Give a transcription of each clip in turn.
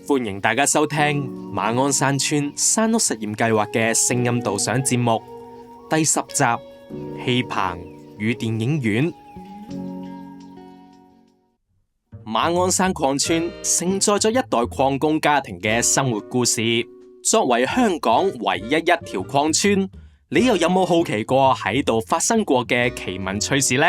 歡迎大家收聽馬鞍山村山屋實驗計劃嘅聲音導賞節目第10集戲棚與電影院。馬鞍山礦村承載咗一代礦工家庭嘅生活故事。作為香港唯一一條礦村，你又有冇好奇過喺度發生過嘅奇聞趣事呢？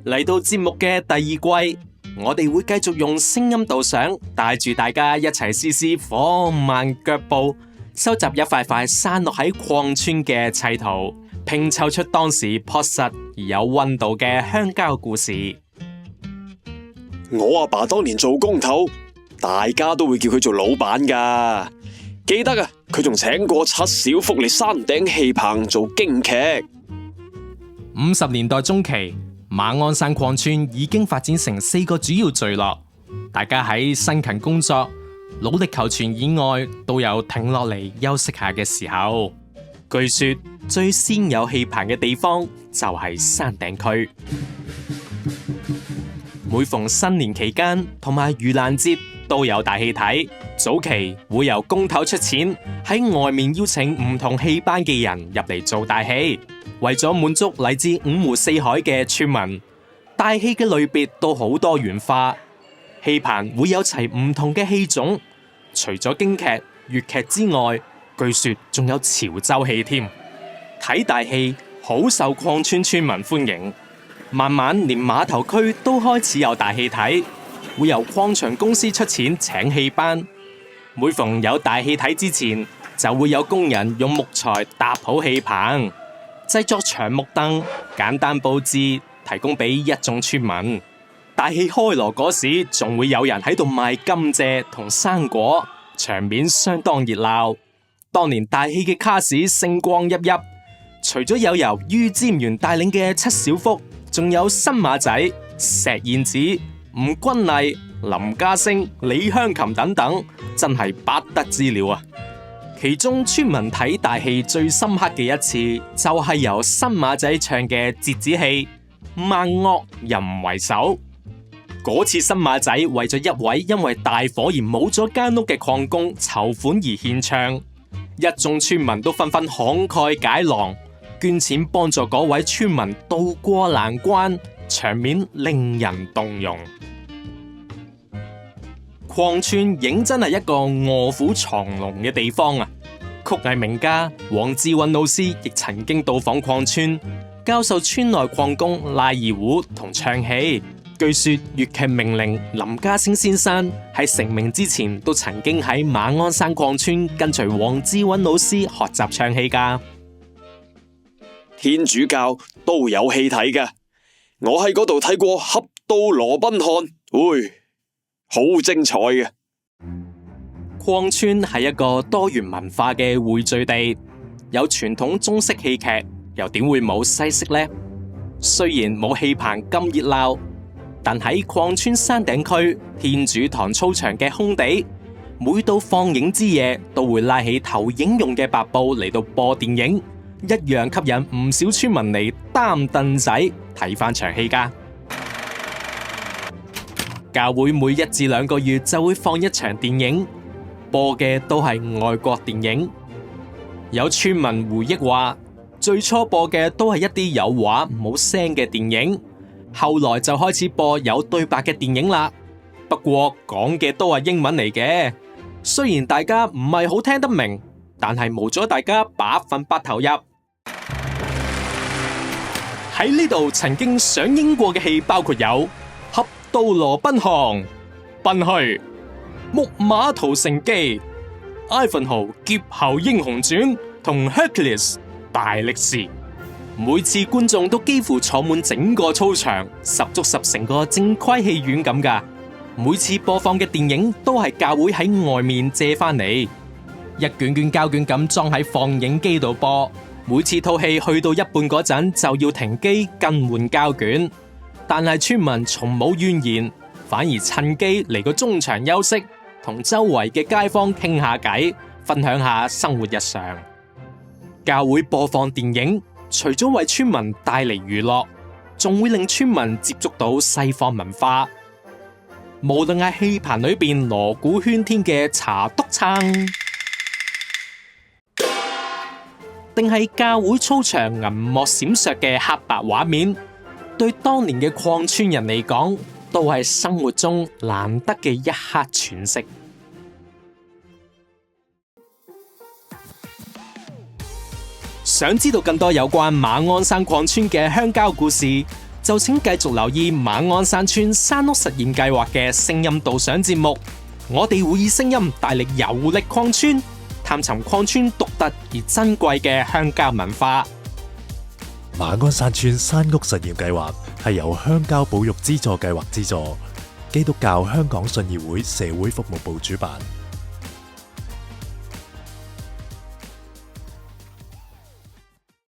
嚟到節目嘅第2季，我哋會繼續用聲音導賞帶住大家一齊試放慢腳步，收集一塊塊散落喺礦村嘅砌圖，拼湊出當時樸實而有溫度嘅鄉郊故事。我阿爸當年做工頭，大家都會叫佢做老闆噶。記得啊，佢仲請過七小福嚟山頂戲棚做京劇。50年代中期，馬鞍山礦村已經發展成4個主要聚落，大家喺辛勤工作、努力求存以外，都有停落嚟休息下嘅時候。據說最先有戲棚嘅地方就係山頂區。每逢新年期間同埋盂蘭節都有大戲睇。早期會由工頭出錢喺外面邀請唔同戲班嘅人入嚟做大戲。為咗滿足嚟自5湖4海嘅村民，大戲嘅類別都好多元化。戲棚會有齊唔同嘅戲種，除咗京劇、粵劇之外，據說仲有潮州戲添。睇大戲好受礦村村民歡迎，慢慢連碼頭區都開始有大戲睇，會由礦場公司出錢請戲班。每逢有大戲睇之前，就會有工人用木材搭好戲棚，製作長木凳，簡單佈置，提供俾一眾村民。大戲開鑼嗰時，仲會有人喺度賣甘蔗同生果，場面相當熱鬧。當年大戲嘅卡士星光熠熠，除咗有由于占元帶領嘅七小福，仲有新馬仔、石燕子、吳君麗、林家聲、李香琴等等，真係不得之了啊！其中村民睇大戲最深刻嘅一次，就係由新馬仔唱嘅折子戲《萬惡淫為首》。嗰次新馬仔為咗一位因為大火而冇咗間屋嘅礦工籌款而獻唱，一眾村民都紛紛慷慨解囊，捐錢幫助嗰位村民渡過難關，場面令人動容。礦村認真係一個臥虎藏龍嘅地方啊！曲藝名家黃志韻老師亦曾經到訪礦村，教授村內礦工拉二胡同唱戲。據說粵劇名伶林家聲先生喺成名之前，都曾經喺馬鞍山礦村跟隨黃志韻老師學習唱戲噶。天主教都有戲睇嘅，我喺嗰度睇過《俠盜羅賓漢》，好精彩嘅。礦村係一個多元文化嘅匯聚地，有傳統中式戲劇，又點會冇西式呢？雖然冇戲棚咁熱鬧，但喺礦村山頂區天主堂操場嘅空地，每到放映之夜都會拉起投影用嘅白布嚟到播電影，一樣吸引唔少村民嚟擔凳仔睇返場戲㗎。教會每1至2個月就會放一場電影，播嘅都係外國電影。有村民回憶話，最初播嘅都係一啲有畫冇聲嘅電影，後來就開始播有對白嘅電影啦。不過講嘅都係英文嚟嘅，雖然大家唔係好聽得明，但係無阻大家100%投入。喺呢度曾經上映過嘅戲包括有《俠盜羅賓漢》、《賓虛》、《木馬屠城記》、《Ivanhoe 劫後英雄傳》同《Hercules 大力士》。每次觀眾都幾乎坐滿整個操場，十足十成個正規戲院咁噶。每次播放嘅電影都係教會喺外面借翻嚟，一卷卷膠卷咁裝喺放映機度播。每次套戲去到一半嗰陣就要停機更換膠卷，但係村民從冇怨言，反而趁機嚟個中場休息，同周圍嘅街坊傾下偈，分享下生活日常。教會播放電影，除咗為村民帶嚟娛樂，仲會令村民接觸到西方文化。無論係戲棚裏邊鑼鼓喧天嘅茶篤撐，定係教會操場銀幕閃爍嘅黑白畫面，對當年嘅礦村人嚟講，都係生活中難得嘅一刻喘息。想知道更多有關馬鞍山礦村嘅鄉郊故事，就請繼續留意馬鞍山村山屋實驗計劃嘅聲音導賞節目。我哋會以聲音帶力遊歷礦村，探尋礦村獨特而珍貴嘅鄉郊文化。馬鞍山村山屋實驗計劃係由鄉郊保育資助計劃資助，基督教香港信義會社會服務部主辦。